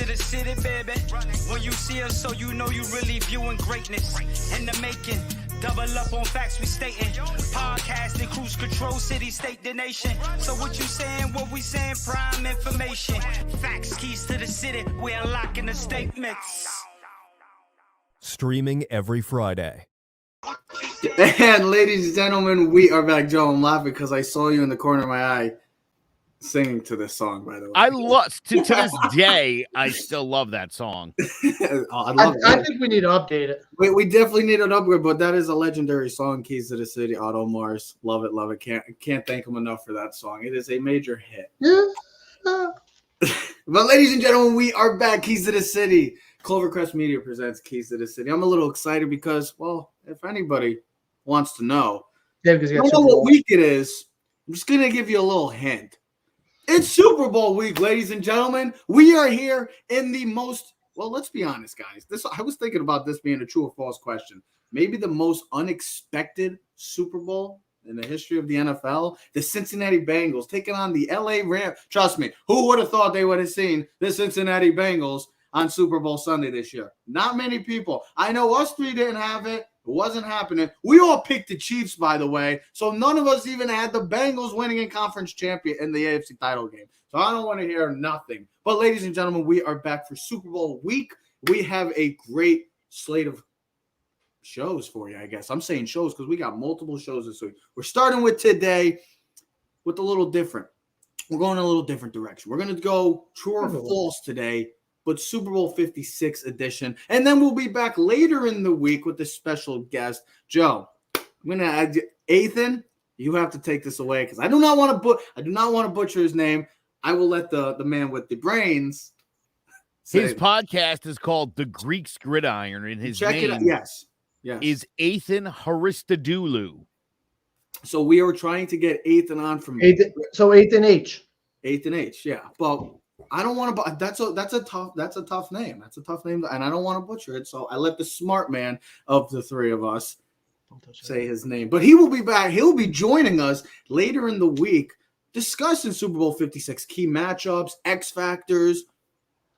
to the city, baby. When you see us, so you know you really viewing greatness in the making. Double up on facts we stating. Podcasting, cruise control, city, state, the nation. So what you saying, what we saying, prime information. Facts, keys to the city, we unlocking the statements. Streaming every Friday. And ladies and gentlemen, we are back. Joe, I'm laughing because I saw you in the corner of my eye singing to this song, by the way. I love to this day. I still love that song. I think we need to update it. We definitely need an upgrade, but that is a legendary song, Keys to the City, Otto Mars. Love it, love it. Can't thank him enough for that song. It is a major hit. Yeah. But ladies and gentlemen, we are back. Keys to the City. Clovercrest Media presents Keys to the City. I'm a little excited because, well, if anybody wants to know, I don't know what week it is. I'm just going to give you a little hint. It's Super Bowl week, ladies and gentlemen. We are here in the most, well, let's be honest, guys. I was thinking about this being a true or false question. Maybe the most unexpected Super Bowl in the history of the NFL. The Cincinnati Bengals taking on the LA Rams. Trust me, who would have thought they would have seen the Cincinnati Bengals on Super Bowl Sunday this year? Not many people. I know us three didn't have it. It wasn't happening. We all picked the Chiefs, by the way. So none of us even had the Bengals winning in conference champion in the AFC title game. So I don't want to hear nothing. But ladies and gentlemen, we are back for Super Bowl week. We have a great slate of shows for you, I guess. I'm saying shows because we got multiple shows this week. We're starting with today with a little different. We're going in a little different direction. We're going to go true or false today, but Super Bowl 56 edition. And then we'll be back later in the week with a special guest. Joe, I'm going to add Ethan. You have to take this away because I do not want to butcher his name. I will let the man with the brains say His podcast is called The Greek's Gridiron, and his check name it out. Yes. is Ethan Haristodoulou. So we are trying to get Ethan on from Ethan H. Ethan H. Yeah, but I don't want to. That's a tough name. That's a tough name, and I don't want to butcher it. So I let the smart man of the three of us say his name. But he will be back. He'll be joining us later in the week, discussing Super Bowl 56 key matchups, X factors,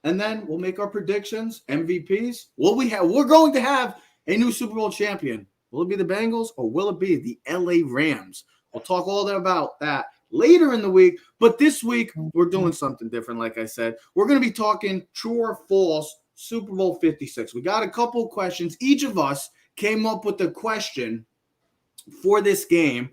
and then we'll make our predictions, MVPs. We're going to have a new Super Bowl champion. Will it be the Bengals or will it be the LA Rams? We'll talk all about that later in the week. But this week, we're doing something different, like I said. We're going to be talking true or false Super Bowl 56. We got a couple questions. Each of us came up with a question for this game,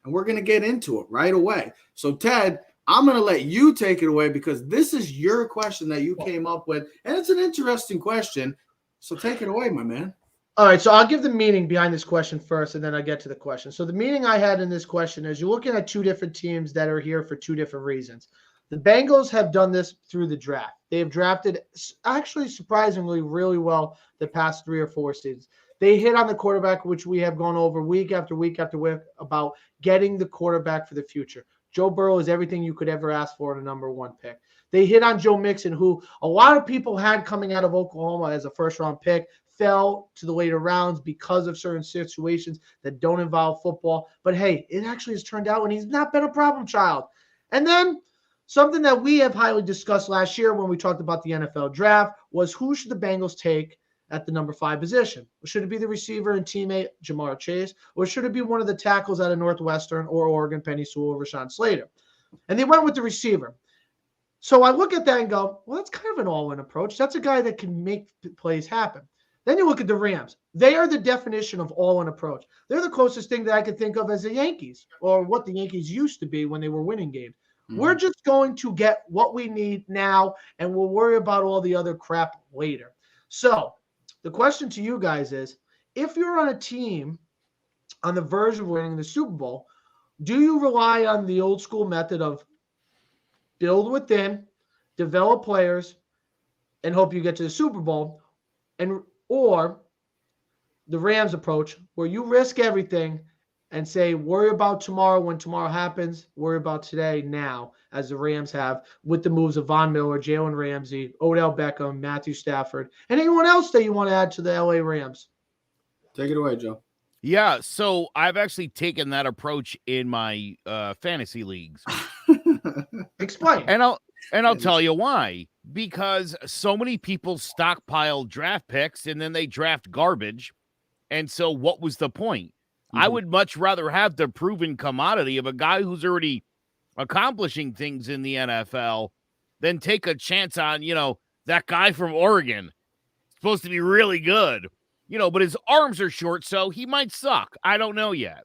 and we're going to get into it right away. So, Ted, I'm going to let you take it away because this is your question that you came up with, and it's an interesting question. So take it away, my man. All right, so I'll give the meaning behind this question first, and then I get to the question. So the meaning I had in this question is you're looking at two different teams that are here for two different reasons. The Bengals have done this through the draft. They have drafted actually surprisingly really well the past 3 or 4 seasons. They hit on the quarterback, which we have gone over week after week after week about getting the quarterback for the future. Joe Burrow is everything you could ever ask for in a number 1 pick. They hit on Joe Mixon, who a lot of people had coming out of Oklahoma as a first-round pick, fell to the later rounds because of certain situations that don't involve football. But, hey, it actually has turned out, and he's not been a problem child. And then something that we have highly discussed last year when we talked about the NFL draft was who should the Bengals take at the number 5 position? Should it be the receiver and teammate Jamar Chase, or should it be one of the tackles out of Northwestern or Oregon, Penny Sewell or Rashawn Slater? And they went with the receiver. So I look at that and go, well, that's kind of an all-in approach. That's a guy that can make plays happen. Then you look at the Rams. They are the definition of all-in approach. They're the closest thing that I could think of as the Yankees, or what the Yankees used to be when they were winning games. Mm-hmm. We're just going to get what we need now, and we'll worry about all the other crap later. So the question to you guys is, if you're on a team on the verge of winning the Super Bowl, do you rely on the old school method of build within, develop players, and hope you get to the Super Bowl, or the Rams approach where you risk everything and say, worry about tomorrow when tomorrow happens, worry about today now, as the Rams have with the moves of Von Miller, Jalen Ramsey, Odell Beckham, Matthew Stafford, and anyone else that you want to add to the LA Rams? Take it away, Joe. Yeah, so I've actually taken that approach in my fantasy leagues. Explain. And I'll tell you why. because so many people stockpile draft picks and then they draft garbage. And so what was the point? I would much rather have the proven commodity of a guy who's already accomplishing things in the NFL than take a chance on, that guy from Oregon. Supposed to be really good, but his arms are short, so he might suck. I don't know yet.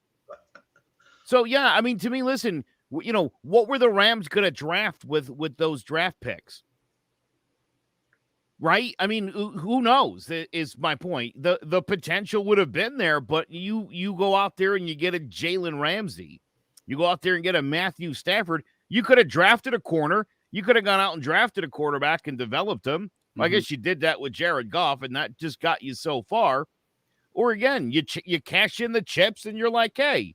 So, yeah, I mean, to me, listen, what were the Rams going to draft with those draft picks? Right? I mean, who knows is my point. The potential would have been there, but you go out there and you get a Jalen Ramsey. You go out there and get a Matthew Stafford. You could have drafted a corner. You could have gone out and drafted a quarterback and developed him. I guess you did that with Jared Goff, and that just got you so far. Or again, you cash in the chips, and you're like, hey,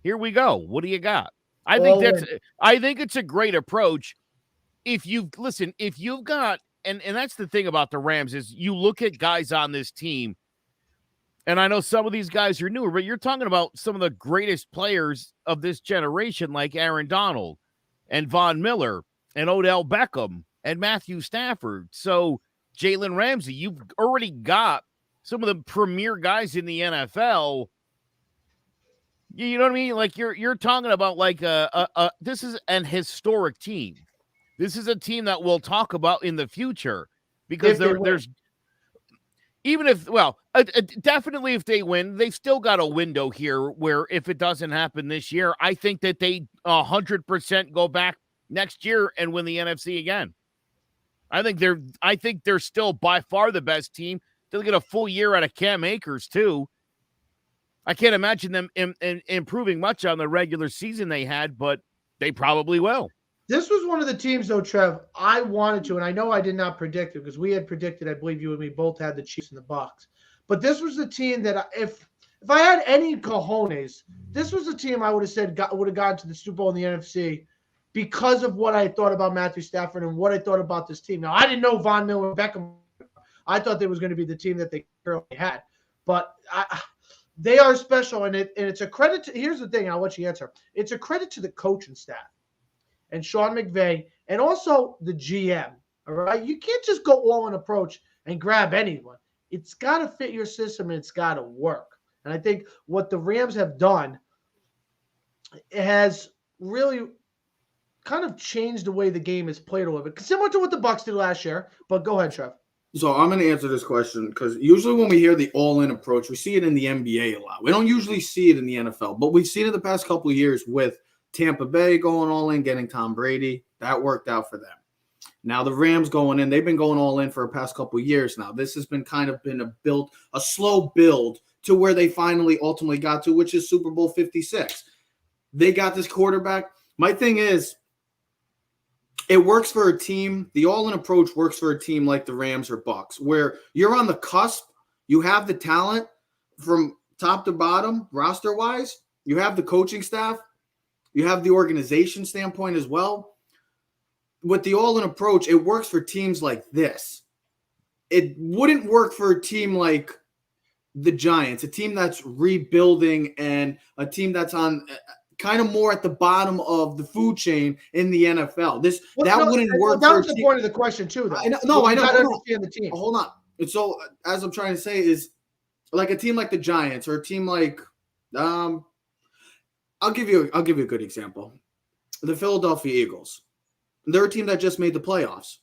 here we go. What do you got? I think it's a great approach. If you've got, and that's the thing about the Rams is you look at guys on this team, and I know some of these guys are newer, but you're talking about some of the greatest players of this generation, like Aaron Donald and Von Miller and Odell Beckham and Matthew Stafford. So Jalen Ramsey, you've already got some of the premier guys in the NFL. You know what I mean? Like you're talking about like this is an historic team. This is a team that we'll talk about in the future because there's even if definitely if they win, they've still got a window here where if it doesn't happen this year, I think that they 100% go back next year and win the NFC again. I think they're still by far the best team. They'll get a full year out of Cam Akers too. I can't imagine them improving much on the regular season they had, but they probably will. This was one of the teams, though, Trev, I wanted to, and I know I did not predict it because we had predicted, I believe you and me both had the Chiefs and the Bucs. But this was the team that if I had any cojones, this was the team I would have said would have gotten to the Super Bowl in the NFC because of what I thought about Matthew Stafford and what I thought about this team. Now, I didn't know Von Miller and Beckham. I thought they was going to be the team that they currently had. But they are special, and it's a credit to – here's the thing. I'll let you answer. It's a credit to the coaching staff and Sean McVay and also the GM, all right? You can't just go all-in approach and grab anyone. It's got to fit your system, and it's got to work. And I think what the Rams have done has really – kind of changed the way the game is played a little bit, similar to what the Bucs did last year. But go ahead, Trev. So I'm going to answer this question because usually when we hear the all-in approach, we see it in the NBA a lot. We don't usually see it in the NFL, but we've seen it the past couple of years with Tampa Bay going all in, getting Tom Brady. That worked out for them. Now the Rams going in, they've been going all in for the past couple of years now. This has been a slow build to where they finally ultimately got to, which is Super Bowl 56. They got this quarterback. My thing is, it works for a team. The all-in approach works for a team like the Rams or Bucs, where you're on the cusp. You have the talent from top to bottom, roster-wise. You have the coaching staff. You have the organization standpoint as well. With the all-in approach, it works for teams like this. It wouldn't work for a team like the Giants, a team that's rebuilding and a team that's on – kind of more at the bottom of the food chain in the NFL. Wouldn't work. That was the point of the question too, though. I know. Understand the team. Hold on. And so, as I'm trying to say, is like a team like the Giants or a team like, I'll give you a good example. The Philadelphia Eagles. They're a team that just made the playoffs.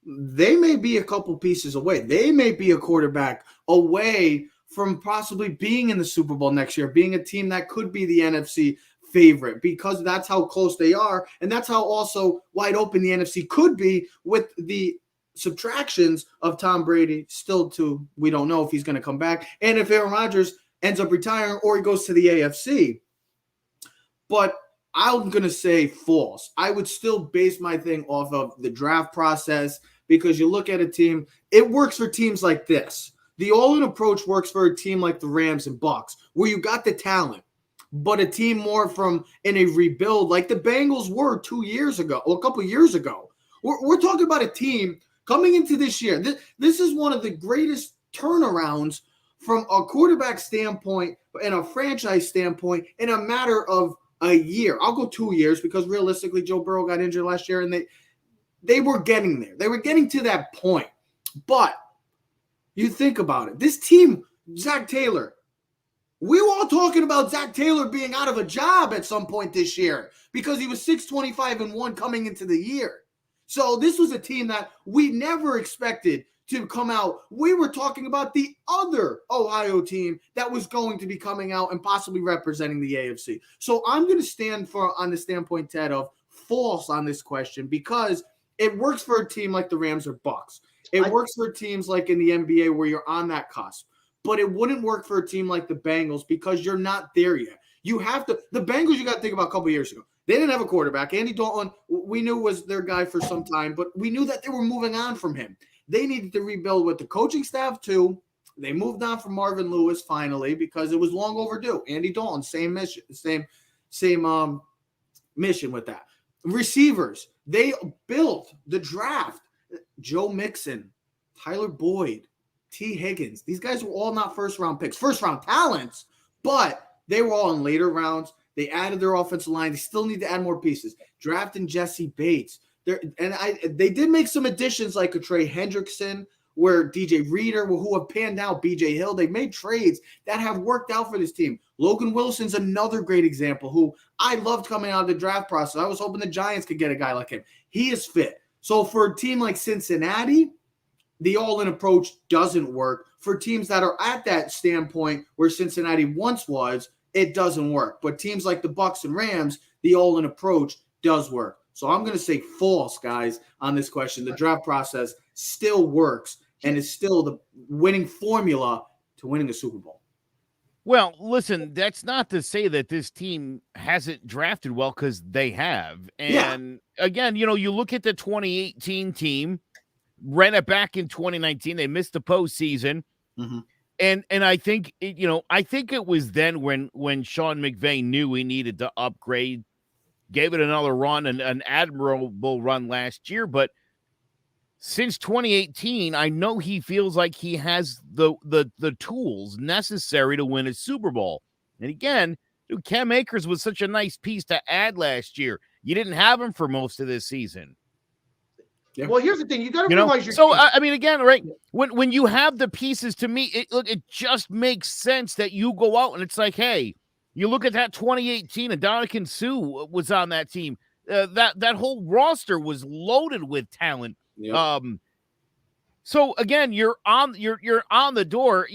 They may be a couple pieces away. They may be a quarterback away from possibly being in the Super Bowl next year, being a team that could be the NFC favorite because that's how close they are. And that's how also wide open the NFC could be with the subtractions of Tom Brady still we don't know if he's going to come back. And if Aaron Rodgers ends up retiring or he goes to the AFC. But I'm going to say false. I would still base my thing off of the draft process because you look at a team, it works for teams like this. The all-in approach works for a team like the Rams and Bucs where you got the talent. But a team more from in a rebuild like the Bengals were 2 years ago or a couple of years ago. We're talking about a team coming into this year. This is one of the greatest turnarounds from a quarterback standpoint and a franchise standpoint in a matter of a year. I'll go 2 years because realistically Joe Burrow got injured last year and they were getting there. They were getting to that point. But you think about it. This team, Zach Taylor, we were all talking about Zach Taylor being out of a job at some point this year because he was 6-25-1 coming into the year. So this was a team that we never expected to come out. We were talking about the other Ohio team that was going to be coming out and possibly representing the AFC. So I'm going to stand on the standpoint, Ted, of false on this question because it works for a team like the Rams or Bucks. It works for teams like in the NBA where you're on that cusp. But it wouldn't work for a team like the Bengals because you're not there yet. You have to – the Bengals you got to think about a couple years ago. They didn't have a quarterback. Andy Dalton, we knew was their guy for some time, but we knew that they were moving on from him. They needed to rebuild with the coaching staff too. They moved on from Marvin Lewis finally because it was long overdue. Andy Dalton, same mission, same mission with that. Receivers, they built the draft. Joe Mixon, Tyler Boyd, T. Higgins. These guys were all not first-round picks, first-round talents, but they were all in later rounds. They added their offensive line. They still need to add more pieces. Drafting Jesse Bates. They did make some additions like a Trey Hendrickson, where DJ Reader, who have panned out, BJ Hill. They made trades that have worked out for this team. Logan Wilson's another great example who I loved coming out of the draft process. I was hoping the Giants could get a guy like him. He is fit. So for a team like Cincinnati, the all-in approach doesn't work. For teams that are at that standpoint where Cincinnati once was, it doesn't work. But teams like the Bucks and Rams, the all-in approach does work. So I'm going to say false, guys, on this question. The draft process still works and is still the winning formula to winning a Super Bowl. Well, listen, that's not to say that this team hasn't drafted well because they have. And again, you look at the 2018 team, ran it back in 2019. They missed the postseason. Mm-hmm. And I think, I think it was then when Sean McVay knew he needed to upgrade, gave it another run, an admirable run last year. But since 2018, I know he feels like he has the tools necessary to win a Super Bowl. And again, Cam Akers was such a nice piece to add last year. You didn't have him for most of this season. Yeah. Well, here's the thing. You got to realize your So, team. I mean, again, right, when you have the pieces, to me, it just makes sense that you go out and it's like, hey, you look at that 2018 and Dominican Sue was on that team. That whole roster was loaded with talent. Yep. So again, you're on the door.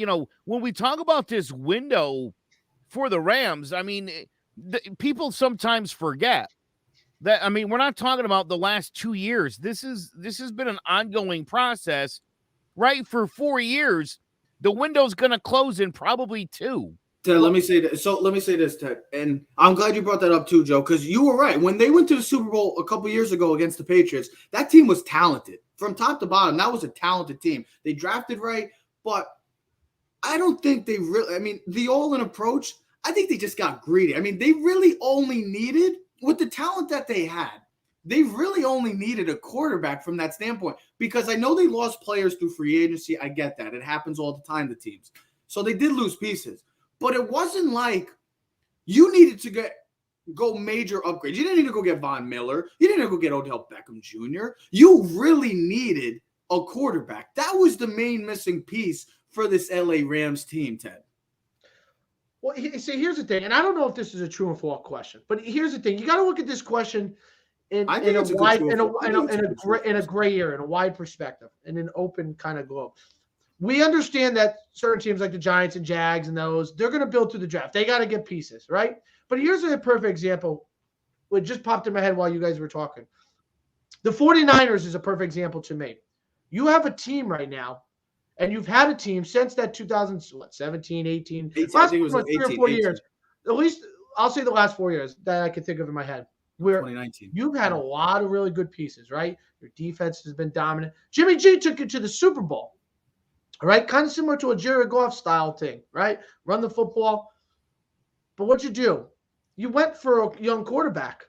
When we talk about this window for the Rams, I mean, people sometimes forget that. I mean, we're not talking about the last 2 years. This has been an ongoing process, right? For 4 years, the window's going to close in probably 2. Ted, let me say this. So let me say this, Ted, and I'm glad you brought that up too, Joe, because you were right. When they went to the Super Bowl a couple years ago against the Patriots, that team was talented from top to bottom. That was a talented team. They drafted right, but I don't think they really. I mean, the all-in approach. I think they just got greedy. I mean, they really only needed, with the talent that they had, they really only needed a quarterback from that standpoint. Because I know they lost players through free agency. I get that. It happens all the time to teams. So they did lose pieces. But it wasn't like you needed to go major upgrades. You didn't need to go get Von Miller. You didn't need to go get Odell Beckham Jr. You really needed a quarterback. That was the main missing piece for this LA Rams team, Ted. Well, see, here's the thing, and I don't know if this is a true or false question, but here's the thing. You got to look at this question in a gray area, in a wide perspective, in an open kind of globe. We understand that certain teams like the Giants and Jags and those, they're going to build through the draft. They got to get pieces, right? But here's a perfect example. It just popped in my head while you guys were talking. The 49ers is a perfect example to me. You have a team right now, and you've had a team since that 2017, 18, last 3 or 4 years. At least I'll say the last 4 years that I can think of in my head. Where 2019. You've had a lot of really good pieces, right? Your defense has been dominant. Jimmy G took you to the Super Bowl. All right, kind of similar to a Jared Goff style thing, right? Run the football. But what'd you do? You went for a young quarterback.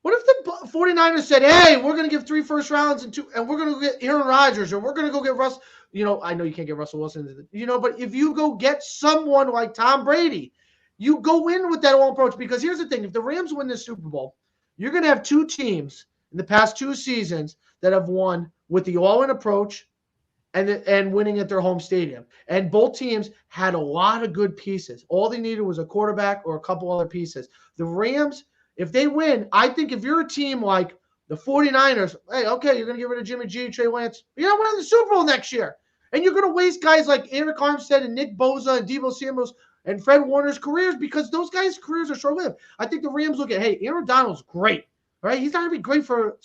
What if the 49ers said, hey, we're going to give 3 first rounds and we're going to get Aaron Rodgers, or we're going to go get Russ. I know you can't get Russell Wilson, but if you go get someone like Tom Brady, you go in with that whole approach. Because here's the thing. If the Rams win this Super Bowl, you're going to have 2 teams in the past 2 seasons that have won with the all-in approach and winning at their home stadium. And both teams had a lot of good pieces. All they needed was a quarterback or a couple other pieces. The Rams, if they win, I think if you're a team like the 49ers, hey, okay, you're going to get rid of Jimmy G, Trey Lance. You're not winning the Super Bowl next year. And you're going to waste guys like Eric Armstead and Nick Bosa and Deebo Samuels and Fred Warner's careers because those guys' careers are short-lived. I think the Rams look at, hey, Aaron Donald's great. All right, he's not going to be great for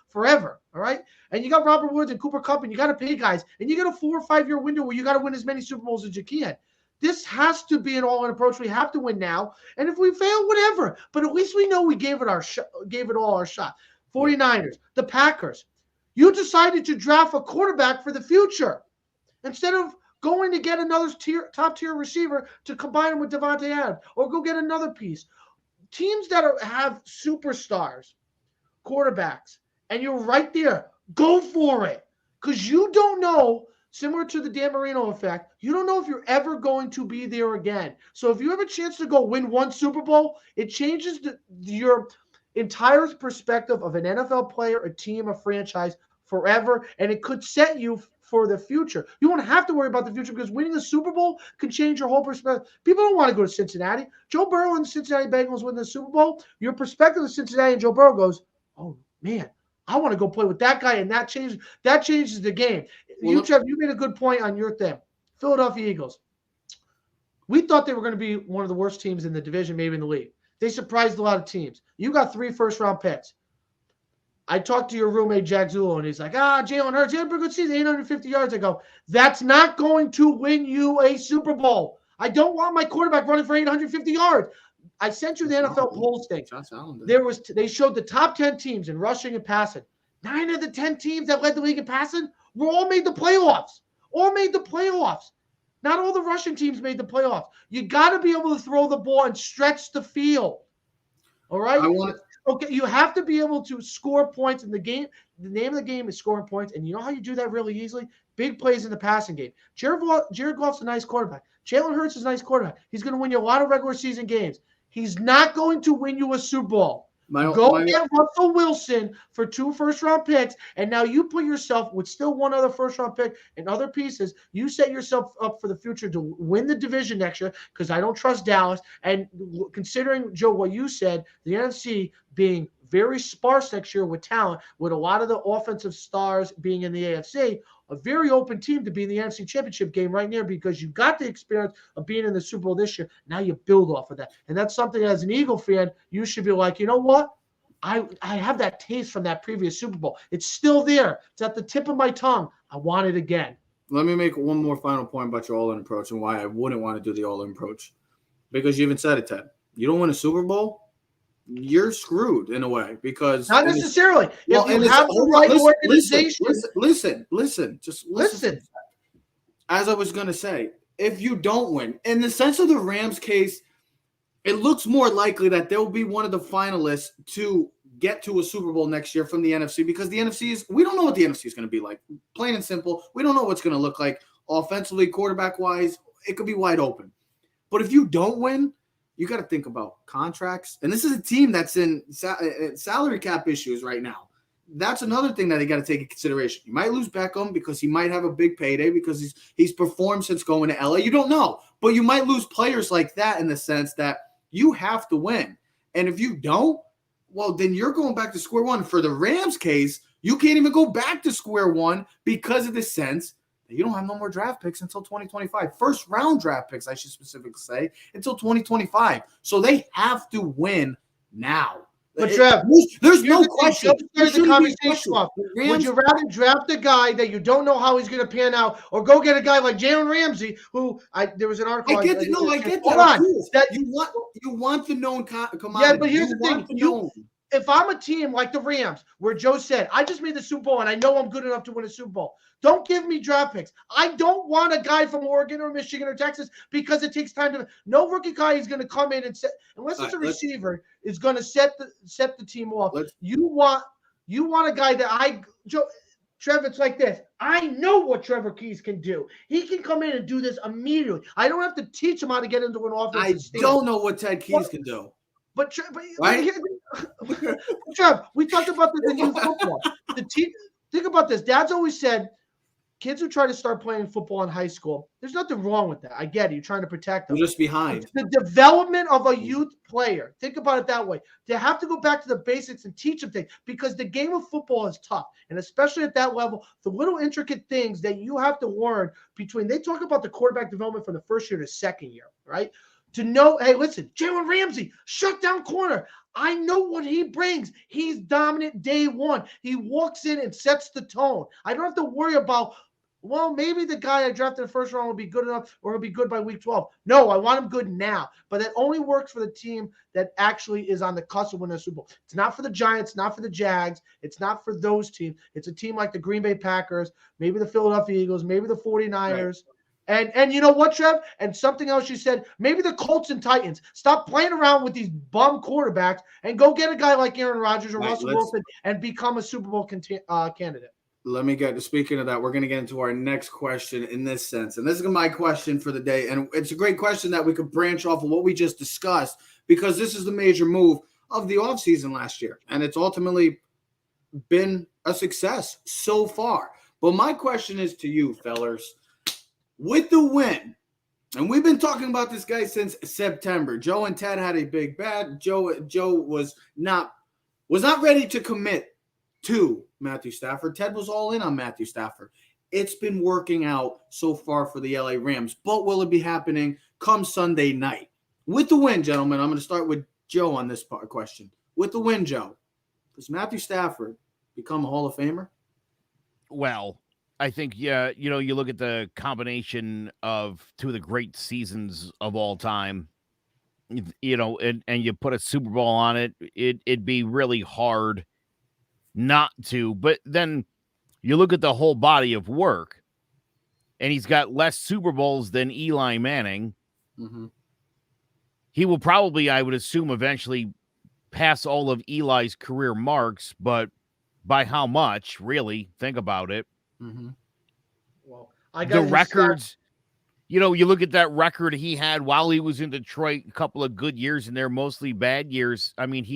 forever. All right, and you got Robert Woods and Cooper Kupp, and you got to pay guys, and you got a 4 or 5 year window where you got to win as many Super Bowls as you can. This has to be an all-in approach. We have to win now, and if we fail, whatever. But at least we know we gave it all our shot. 49ers, the Packers. You decided to draft a quarterback for the future instead of going to get another top-tier receiver to combine him with Devontae Adams or go get another piece. Teams that have superstars, quarterbacks, and you're right there, go for it. Because you don't know, similar to the Dan Marino effect, you don't know if you're ever going to be there again. So if you have a chance to go win one Super Bowl, it changes your entire perspective of an NFL player, a team, a franchise forever, and it could set you for the future. You won't have to worry about the future because winning a Super Bowl could change your whole perspective. People don't want to go to Cincinnati. Joe Burrow and the Cincinnati Bengals win the Super Bowl. Your perspective of Cincinnati and Joe Burrow goes, oh, man, I want to go play with that guy, and that changes the game. Well, Trev, you made a good point on your thing. Philadelphia Eagles. We thought they were going to be one of the worst teams in the division, maybe in the league. They surprised a lot of teams. You got 3 first-round picks. I talked to your roommate, Jack Zulo, and he's like, Jalen Hurts, he had a pretty good season, 850 yards. I go, that's not going to win you a Super Bowl. I don't want my quarterback running for 850 yards. I sent you the NFL polls thing. They showed the top 10 teams in rushing and passing. 9 of the 10 teams that led the league in passing were all made the playoffs. Not all the rushing teams made the playoffs. You got to be able to throw the ball and stretch the field. All right? Okay, you have to be able to score points in the game. The name of the game is scoring points, and you know how you do that really easily? Big plays in the passing game. Jared Goff's a nice quarterback. Jalen Hurts is a nice quarterback. He's going to win you a lot of regular season games. He's not going to win you a Super Bowl. Go get Russell Wilson for 2 first-round picks, and now you put yourself with still 1 other first-round pick and other pieces. You set yourself up for the future to win the division next year because I don't trust Dallas. And considering, Joe, what you said, the NFC being very sparse next year with talent, with a lot of the offensive stars being in the AFC, a very open team to be in the NFC Championship game right now because you got the experience of being in the Super Bowl this year. Now you build off of that. And that's something as an Eagle fan, you should be like, you know what? I have that taste from that previous Super Bowl. It's still there. It's at the tip of my tongue. I want it again. Let me make one more final point about your all-in approach and why I wouldn't want to do the all-in approach. Because you even said it, Ted. You don't win a Super Bowl, you're screwed in a way because not necessarily. If you have the right organization, listen. As I was going to say, if you don't win, in the sense of the Rams case, it looks more likely that they'll be one of the finalists to get to a Super Bowl next year from the NFC because the NFC we don't know what the NFC is going to be like. Plain and simple, we don't know what's going to look like offensively, quarterback-wise. It could be wide open. But if you don't win, you got to think about contracts. And this is a team that's in salary cap issues right now. That's another thing that they got to take into consideration. You might lose Beckham because he might have a big payday because he's performed since going to LA. You don't know. But you might lose players like that in the sense that you have to win. And if you don't, well, then you're going back to square one. For the Rams case, you can't even go back to square one because of the sense you don't have no more draft picks until 2025. First round draft picks, I should specifically say, until 2025. So they have to win now. But Trev, there's no question. The conversation off. Would you rather draft a guy that you don't know how he's going to pan out, or go get a guy like Jalen Ramsey, who there was an article. I get that. You want the known commodity. Yeah, but here's the thing. If I'm a team like the Rams, where Joe said, I just made the Super Bowl and I know I'm good enough to win a Super Bowl, don't give me draft picks. I don't want a guy from Oregon or Michigan or Texas because it takes time to – no rookie guy is going to come in and set – unless it's a receiver, is going to set the team off. You want a guy that Trevor, it's like this. I know what Trevor Keys can do. He can come in and do this immediately. I don't have to teach him how to get into an offense. I don't know what Ted Keys can do. But right? Trev, we talked about this in youth football. Think about this. Dad's always said, kids who try to start playing football in high school, there's nothing wrong with that. I get it. You're trying to protect them. You're just behind. It's the development of a youth player. Think about it that way. They have to go back to the basics and teach them things because the game of football is tough. And especially at that level, the little intricate things that you have to learn they talk about the quarterback development from the first year to second year, right? To know, hey, listen, Jalen Ramsey, shut down corner. I know what he brings. He's dominant day one. He walks in and sets the tone. I don't have to worry about, well, maybe the guy I drafted in the first round will be good enough or he'll be good by week 12. No, I want him good now. But that only works for the team that actually is on the cusp of winning a Super Bowl. It's not for the Giants, not for the Jags. It's not for those teams. It's a team like the Green Bay Packers, maybe the Philadelphia Eagles, maybe the 49ers. Right. And you know what, Trev? And something else you said, maybe the Colts and Titans. Stop playing around with these bum quarterbacks and go get a guy like Aaron Rodgers or Russell Wilson and become a Super Bowl candidate. Let me get to speaking of that. We're going to get into our next question in this sense. And this is my question for the day. And it's a great question that we could branch off of what we just discussed because this is the major move of the offseason last year. And it's ultimately been a success so far. But my question is to you, fellers. With the win, and we've been talking about this guy since September. Joe and Ted had a big bet. Joe was not ready to commit to Matthew Stafford. Ted was all in on Matthew Stafford. It's been working out so far for the LA Rams, but will it be happening come Sunday night? With the win, gentlemen, I'm going to start with Joe on this question. With the win, Joe, does Matthew Stafford become a Hall of Famer? Well, I think, yeah, you look at the combination of two of the great seasons of all time, and you put a Super Bowl on it, it'd be really hard not to. But then you look at the whole body of work, and he's got less Super Bowls than Eli Manning. Mm-hmm. He will probably, I would assume, eventually pass all of Eli's career marks, but by how much, really? Think about it. Mm-hmm. Well, the records, you look at that record he had while he was in Detroit, a couple of good years in there, mostly bad years. I mean,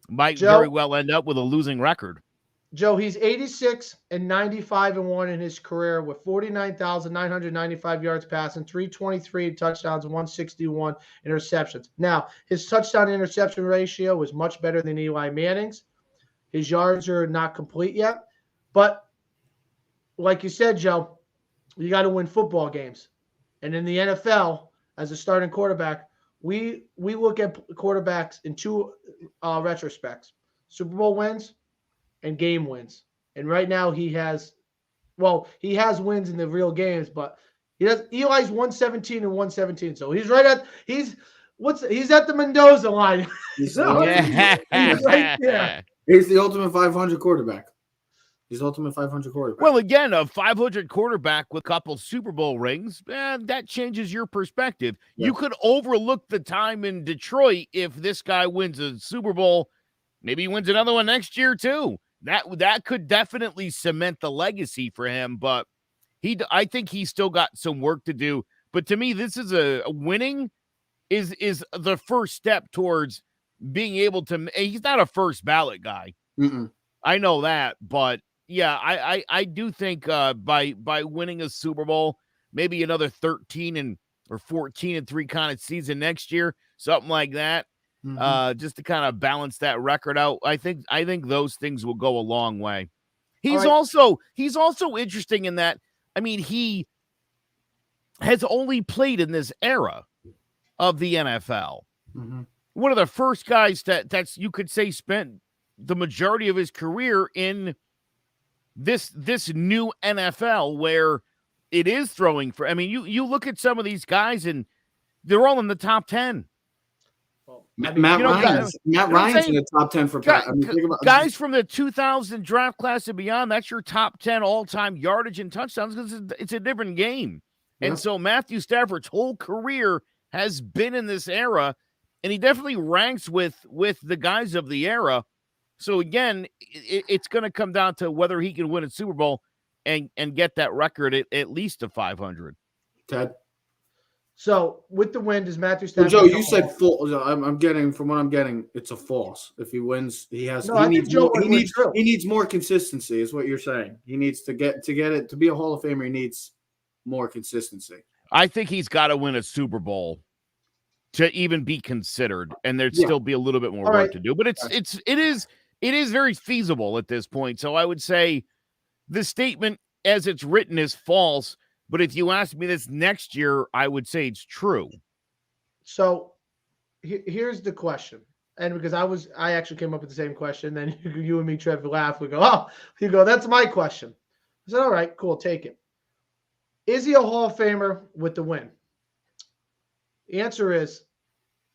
might very well end up with a losing record. Joe, he's 86-95-1 in his career with 49,995 yards passing, 323 touchdowns, and 161 interceptions. Now, his touchdown interception ratio is much better than Eli Manning's. His yards are not complete yet, but like you said, Joe, you got to win football games. And in the NFL, as a starting quarterback, we look at quarterbacks in two retrospects: Super Bowl wins and game wins. And right now he has wins in the real games, but Eli's 117 and 117. So he's right at he's at the Mendoza line. He's right there. He's the ultimate 500 quarterback. He's ultimate 500 quarterback. Well, again, a 500 quarterback with a couple Super Bowl rings, that changes your perspective. Yeah. You could overlook the time in Detroit if this guy wins a Super Bowl. Maybe he wins another one next year too. That could definitely cement the legacy for him. But I think he's still got some work to do. But to me, this is a winning is the first step towards being able to. He's not a first ballot guy. Mm-mm. I know that, but. Yeah, I do think by winning a Super Bowl, maybe another 13 or 14-3 kind of season next year, something like that, just to kind of balance that record out. I think those things will go a long way. He's also interesting in that, I mean, he has only played in this era of the NFL. Mm-hmm. One of the first guys that's you could say spent the majority of his career in this new NFL where it is throwing for. I mean, you look at some of these guys and they're all in the top 10. Matt Ryan's in the top 10 for guys from the 2000 draft class and beyond. That's your top 10 all-time yardage and touchdowns because it's a different game. Yeah. And so Matthew Stafford's whole career has been in this era, and he definitely ranks with the guys of the era. So again, it's going to come down to whether he can win a Super Bowl and get that record at least to 500. Ted? So with the win, does Matthew So Stafford? Joe, you said full. I'm getting from what I'm getting, it's a false. If he wins, he has. No, he I think needs Joe more. went true. He needs more consistency. Is what you're saying. He needs to get it to be a Hall of Famer. He needs more consistency. I think he's got to win a Super Bowl to even be considered, and there'd still be a little bit more work to do. But it is very feasible at this point. So I would say the statement as it's written is false. But if you ask me this next year, I would say it's true. So here's the question. And because I actually came up with the same question. Then you and me, Trev, laugh. We go, oh, you go, that's my question. I said, all right, cool, take it. Is he a Hall of Famer with the win? The answer is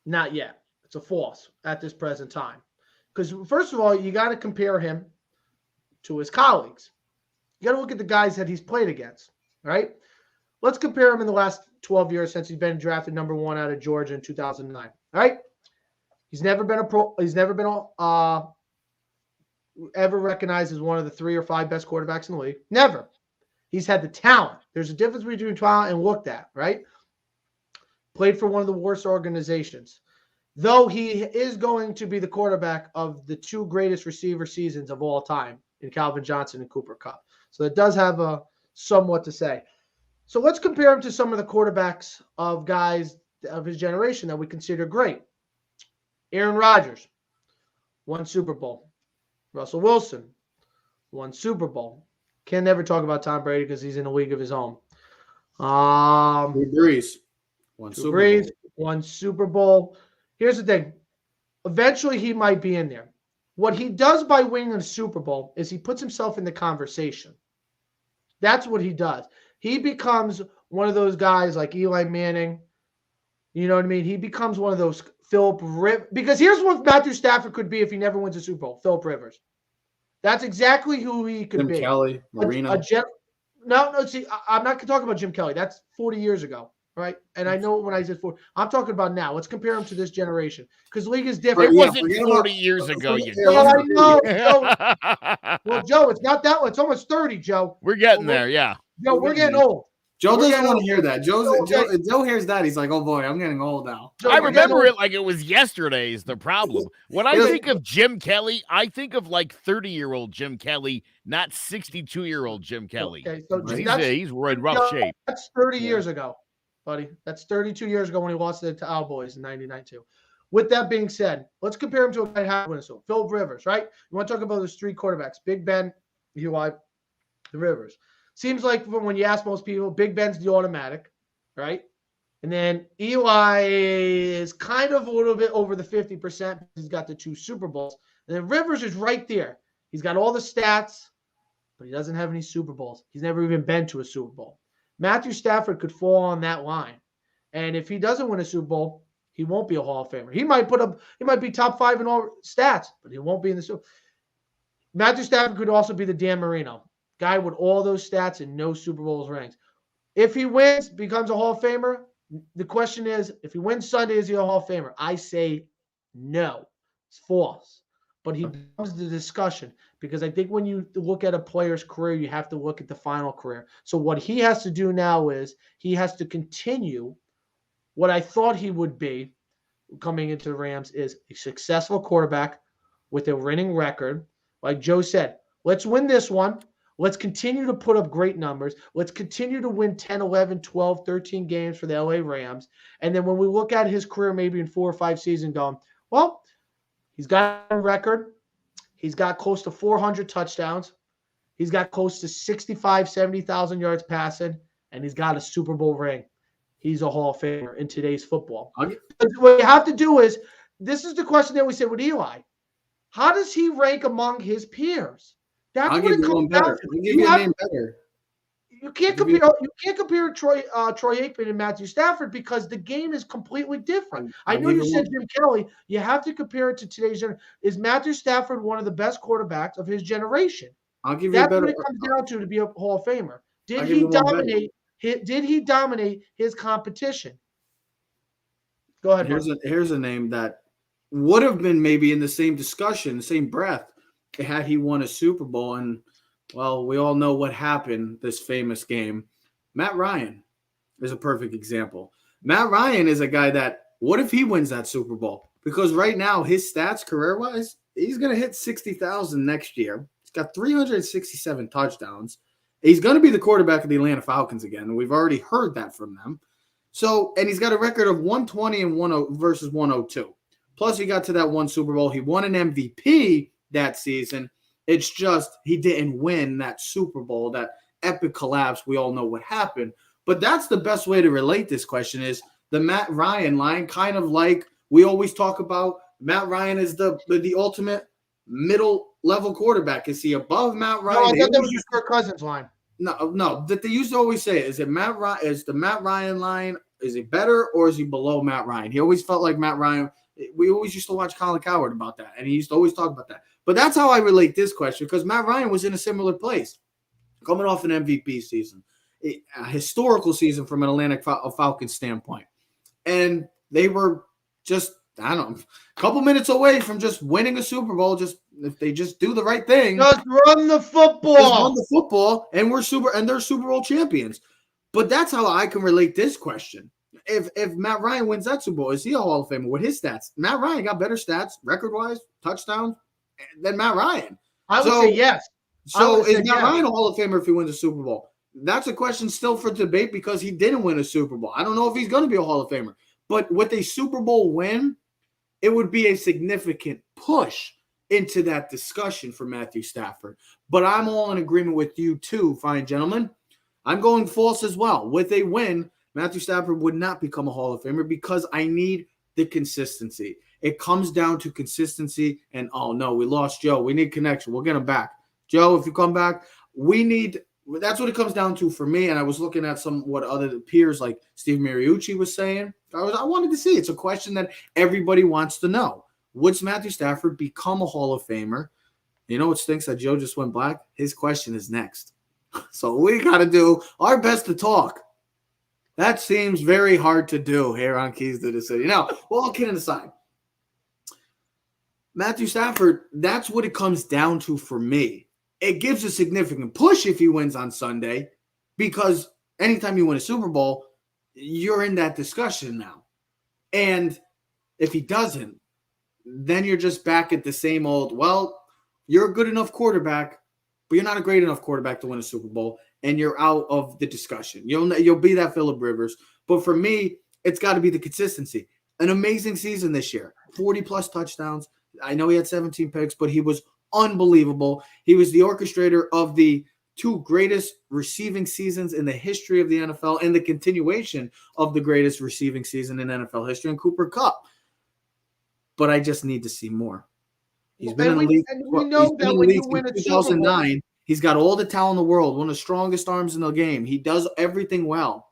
not yet. It's a false at this present time. Because first of all, you got to compare him to his colleagues. You got to look at the guys that he's played against, right? Let's compare him in the last 12 years since he's been drafted number 1 out of Georgia in 2009. All right? He's never been a pro. He's never been ever recognized as one of the 3 or 5 best quarterbacks in the league. Never. He's had the talent. There's a difference between talent and looked at, right? Played for one of the worst organizations. Though he is going to be the quarterback of the 2 greatest receiver seasons of all time in Calvin Johnson and Cooper Kupp. So it does have a somewhat to say. So let's compare him to some of the quarterbacks of guys of his generation that we consider great. Aaron Rodgers, 1 Super Bowl. Russell Wilson, 1 Super Bowl. Can never talk about Tom Brady because he's in a league of his own. Drew Brees, 1 Super Bowl. 1 Super Bowl. Here's the thing. Eventually, he might be in there. What he does by winning a Super Bowl is he puts himself in the conversation. That's what he does. He becomes one of those guys like Eli Manning. You know what I mean? He becomes one of those Philip Rivers. Because here's what Matthew Stafford could be if he never wins a Super Bowl. Philip Rivers. That's exactly who he could be. Jim Kelly, Marino. No, see, I'm not talking about Jim Kelly. That's 40 years ago, right? And I know when I said 40, I'm talking about now. Let's compare him to this generation because league is different. It wasn't 40 years ago. I know, Joe. Well, Joe, it's not that one. It's almost 30, Joe. We're getting there, yeah. Joe, we're getting old. Joe doesn't want to hear that. Joe hears that. He's like, oh, boy, I'm getting old now. Joe, I remember it like it was yesterday is the problem. When I think of Jim Kelly, I think of like 30-year-old Jim Kelly, not 62-year-old Jim Kelly. Okay, so he's in rough shape. That's 30 years ago, buddy. That's 32 years ago when he lost to the Cowboys in 99 too. With that being said, let's compare him to a guy who had won. So Philip Rivers, right? You want to talk about those 3 quarterbacks, Big Ben, Eli, the Rivers. Seems like when you ask most people, Big Ben's the automatic, right? And then Eli is kind of a little bit over the 50%. He's got the 2 Super Bowls. And then Rivers is right there. He's got all the stats, but he doesn't have any Super Bowls. He's never even been to a Super Bowl. Matthew Stafford could fall on that line. And if he doesn't win a Super Bowl, he won't be a Hall of Famer. He might be top 5 in all stats, but he won't be in the Super Bowl. Matthew Stafford could also be the Dan Marino. Guy with all those stats and no Super Bowls rings. If he wins, becomes a Hall of Famer, the question is, if he wins Sunday, is he a Hall of Famer? I say no. It's false. But he becomes the discussion because I think when you look at a player's career, you have to look at the final career. So what he has to do now is he has to continue what I thought he would be coming into the Rams is a successful quarterback with a winning record. Like Joe said, let's win this one. Let's continue to put up great numbers. Let's continue to win 10, 11, 12, 13 games for the LA Rams. And then when we look at his career maybe in 4 or 5 seasons going, well, he's got a record. He's got close to 400 touchdowns. He's got close to 65, 70,000 yards passing. And he's got a Super Bowl ring. He's a Hall of Famer in today's football. What you have to do is, this is the question that we said with Eli. How does he rank among his peers? That's what it comes down to. You can't compare Troy Aikman and Matthew Stafford because the game is completely different. I know you said Jim Kelly. You have to compare it to today's generation. Is Matthew Stafford one of the best quarterbacks of his generation? I'll give you That's a better. What it comes down to be a Hall of Famer. Did he dominate? Did he dominate his competition? Go ahead. Here's a name that would have been maybe in the same discussion, the same breath, had he won a Super Bowl. And, well, we all know what happened this famous game. Matt Ryan is a perfect example. Matt Ryan is a guy that, what if he wins that Super Bowl? Because right now, his stats career-wise, he's going to hit 60,000 next year. He's got 367 touchdowns. He's going to be the quarterback of the Atlanta Falcons again, and we've already heard that from them. So, and he's got a record of 120 and 10 versus 102. Plus, he got to that one Super Bowl. He won an MVP that season. It's just he didn't win that Super Bowl, that epic collapse. We all know what happened. But that's the best way to relate this question is the Matt Ryan line, kind of like we always talk about. Matt Ryan is the ultimate middle-level quarterback. Is he above Matt Ryan? No, I thought that was your Kirk Cousins line. No. That they used to always say, is it Matt Ryan? Is the Matt Ryan line, is he better or is he below Matt Ryan? He always felt like Matt Ryan. We always used to watch Colin Cowherd about that, and he used to always talk about that. But that's how I relate this question because Matt Ryan was in a similar place, coming off an MVP season, a historical season from an Atlantic Falcons standpoint. And they were just, I don't know, a couple minutes away from just winning a Super Bowl. Just if they just do the right thing. Just run the football. Just run the football, and they're Super Bowl champions. But that's how I can relate this question. If Matt Ryan wins that Super Bowl, is he a Hall of Famer with his stats? Matt Ryan got better stats, record-wise, touchdowns, than Matt Ryan. I would say yes. So is Matt Ryan a Hall of Famer if he wins a Super Bowl? That's a question still for debate because he didn't win a Super Bowl. I don't know if he's going to be a Hall of Famer. But with a Super Bowl win, it would be a significant push into that discussion for Matthew Stafford. But I'm all in agreement with you too, fine gentlemen. I'm going false as well. With a win, Matthew Stafford would not become a Hall of Famer because I need the consistency. It comes down to consistency and, oh, no, we lost Joe. We need connection. We'll get him back. Joe, if you come back, that's what it comes down to for me. And I was looking at what other peers like Steve Mariucci was saying. I wanted to see. It's a question that everybody wants to know. Would Matthew Stafford become a Hall of Famer? You know what stinks that Joe just went black? His question is next. So we got to do our best to talk. That seems very hard to do here on Keys to the City. Now, all kidding aside, Matthew Stafford, that's what it comes down to for me. It gives a significant push if he wins on Sunday because anytime you win a Super Bowl, you're in that discussion now. And if he doesn't, then you're just back at the same old, well, you're a good enough quarterback, but you're not a great enough quarterback to win a Super Bowl, and you're out of the discussion. You'll be that Phillip Rivers. But for me, it's got to be the consistency. An amazing season this year, 40-plus touchdowns. I know he had 17 picks, but he was unbelievable. He was the orchestrator of the two greatest receiving seasons in the history of the NFL and the continuation of the greatest receiving season in NFL history in Cooper Kupp. But I just need to see more. He's been in the league. We know that when you win a 2009, he's got all the talent in the world, one of the strongest arms in the game. He does everything well.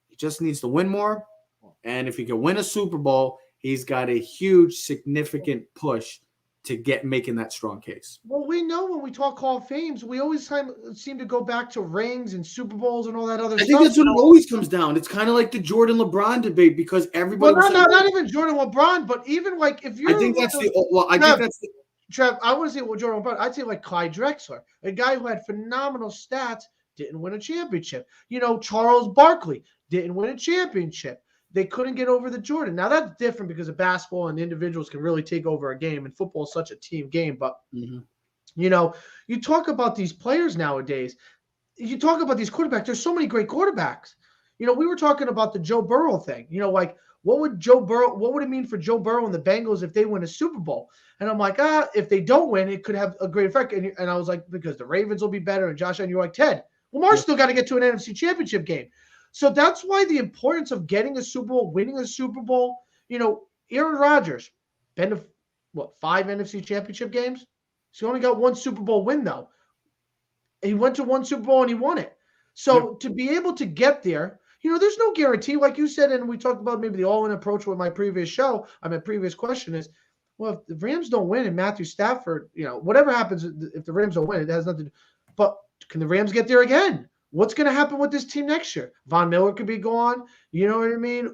He just needs to win more. And if he can win a Super Bowl, he's got a huge, significant push to making that strong case. Well, we know when we talk Hall of Fames, we always seem to go back to rings and Super Bowls and all that other stuff. I think that's what it always comes down. It's kind of like the Jordan LeBron debate because everybody. Well, not even Jordan LeBron, but even like if you're. I think that's the. Trev, I want to say Jordan LeBron. I'd say like Clyde Drexler, a guy who had phenomenal stats, didn't win a championship. Charles Barkley didn't win a championship. They couldn't get over the Jordan. Now, that's different because of basketball and individuals can really take over a game, and football is such a team game. But, you talk about these players nowadays. You talk about these quarterbacks. There's so many great quarterbacks. We were talking about the Joe Burrow thing. What would it mean for Joe Burrow and the Bengals if they win a Super Bowl? And I'm like, if they don't win, it could have a great effect. And I was like, because the Ravens will be better. And Josh, and you're like, Ted, Lamar's still got to get to an NFC championship game. So that's why the importance of getting a Super Bowl, winning a Super Bowl. Aaron Rodgers, been to 5 NFC championship games? He only got one Super Bowl win, though. He went to one Super Bowl and he won it. So to be able to get there, there's no guarantee. Like you said, and we talked about maybe the all-in approach with my previous show. My previous question is, well, if the Rams don't win and Matthew Stafford, whatever happens, if the Rams don't win, it has nothing to do. But can the Rams get there again? What's going to happen with this team next year? Von Miller could be gone. You know what I mean?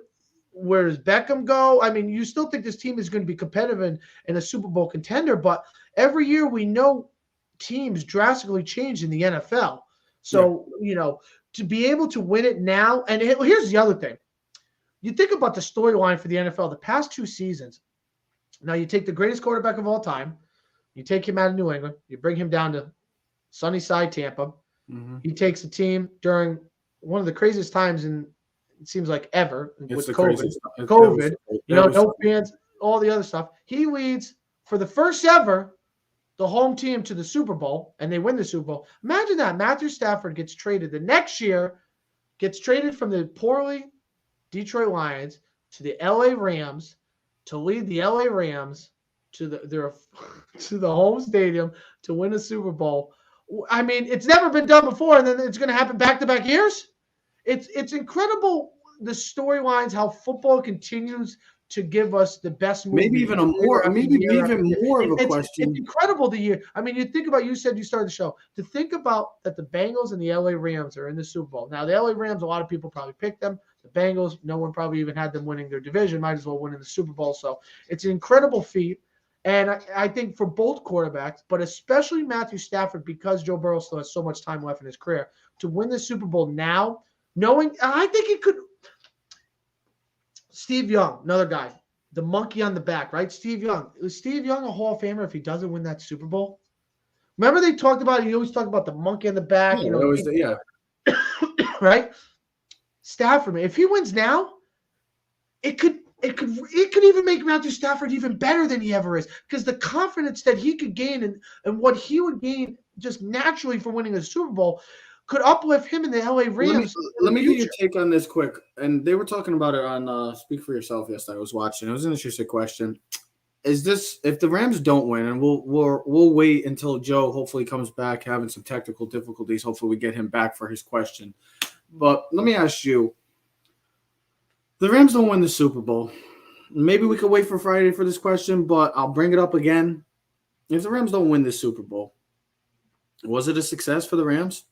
Where does Beckham go? I mean, you still think this team is going to be competitive and a Super Bowl contender, but every year we know teams drastically change in the NFL. So, to be able to win it now, and here's the other thing. you think about the storyline for the NFL the past 2 seasons. Now you take the greatest quarterback of all time, you take him out of New England, you bring him down to sunny side Tampa. Mm-hmm. He takes a team during one of the craziest times in it seems like ever with COVID. No fans, all the other stuff. He leads for the first ever the home team to the Super Bowl, and they win the Super Bowl. Imagine that. Matthew Stafford gets traded the next year, gets traded from the poorly Detroit Lions to the LA Rams to lead the LA Rams to the home stadium to win a Super Bowl. I mean, it's never been done before, and then it's going to happen back-to-back years. It's incredible, the storylines, how football continues to give us the best movie. Maybe even more of a question. It's incredible the year. I mean, you said you started the show. To think about that the Bengals and the LA Rams are in the Super Bowl. Now, the LA Rams, a lot of people probably picked them. The Bengals, no one probably even had them winning their division. Might as well win in the Super Bowl. So it's an incredible feat. And I think for both quarterbacks, but especially Matthew Stafford, because Joe Burrow still has so much time left in his career, to win the Super Bowl now, knowing I think it could. Steve Young, another guy, the monkey on the back, right? Steve Young. Is Steve Young a Hall of Famer if he doesn't win that Super Bowl? Remember they talked about, you always talk about the monkey on the back. Right? Stafford, man, if he wins now, it could even make Matthew Stafford even better than he ever is, because the confidence that he could gain and what he would gain just naturally from winning a Super Bowl could uplift him in the LA Rams. Let me get your take on this quick. And they were talking about it on Speak for Yourself yesterday. I was watching. It was an interesting question. Is this, if the Rams don't win, and we'll wait until Joe hopefully comes back having some technical difficulties. Hopefully we get him back for his question. But let me ask you, the Rams don't win the Super Bowl. Maybe we could wait for Friday for this question, but I'll bring it up again. If the Rams don't win the Super Bowl, was it a success for the Rams?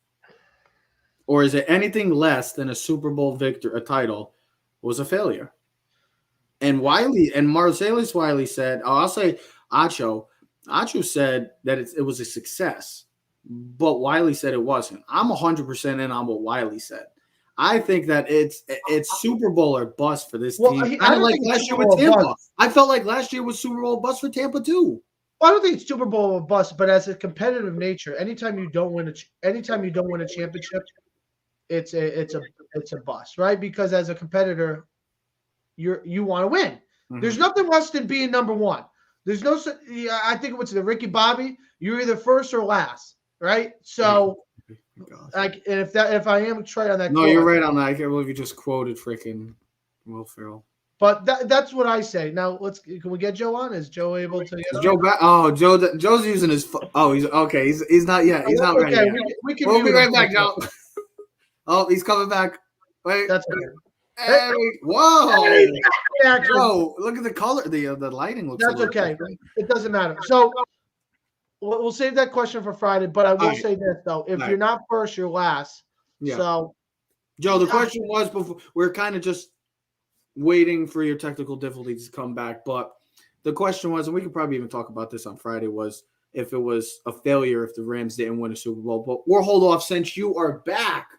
Or is it anything less than a Super Bowl victor, a title, was a failure? And Marcellus Wiley said, I'll say Acho. Acho said that it was a success, but Wiley said it wasn't. I'm 100% in on what Wiley said. I think that it's Super Bowl or bust for this team. Kind of like last year with Tampa. I felt like last year was Super Bowl bust for Tampa too. Well, I don't think it's Super Bowl or bust, but as a competitive nature, anytime you don't win a championship, it's a bust, right? Because as a competitor, you want to win. Mm-hmm. There's nothing worse than being number one. There's no. I think what's the Ricky Bobby. You're either first or last, right? So, and if I am right on that, no, you're right on that. I can't believe you just quoted freaking Will Ferrell. But that's what I say. Now can we get Joe on? Is Joe able to? Is Joe back? Oh, Joe's using his. He's okay. He's not yet. He's not ready. We'll be right back, Joe. Oh, he's coming back. Wait. That's okay. Hey, whoa. Bro, look at the color. The lighting looks. That's okay. Different. It doesn't matter. So we'll save that question for Friday. But I will say this though: if you're not first, you're last. Yeah. So, Joe, the question was before. We're kind of just waiting for your technical difficulties to come back. But the question was, and we could probably even talk about this on Friday, was if it was a failure if the Rams didn't win a Super Bowl. But we'll hold off since you are back.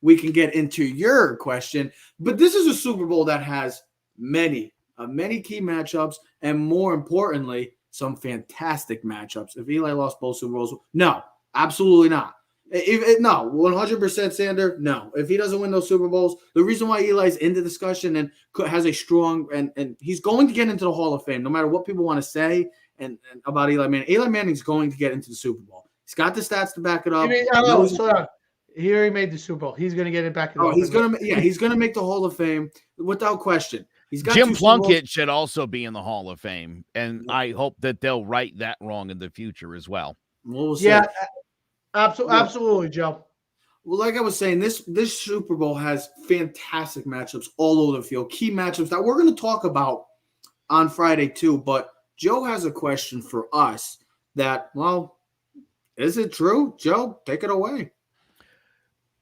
We can get into your question, but this is a Super Bowl that has many key matchups, and more importantly, some fantastic matchups. If Eli lost both Super Bowls, no, absolutely not. No, 100% Sander, no. If he doesn't win those Super Bowls, the reason why Eli's in the discussion and has a strong and he's going to get into the Hall of Fame, no matter what people want to say and about Eli Manning. Eli Manning's going to get into the Super Bowl. He's got the stats to back it up. He already made the Super Bowl. He's going to get it back. He's going to make the Hall of Fame without question. He's got Jim Plunkett should also be in the Hall of Fame, and I hope that they'll right that wrong in the future as well. We'll see. Yeah, absolutely, Joe. Well, like I was saying, this Super Bowl has fantastic matchups all over the field, key matchups that we're going to talk about on Friday too. But Joe has a question for us that, well, is it true? Joe, take it away.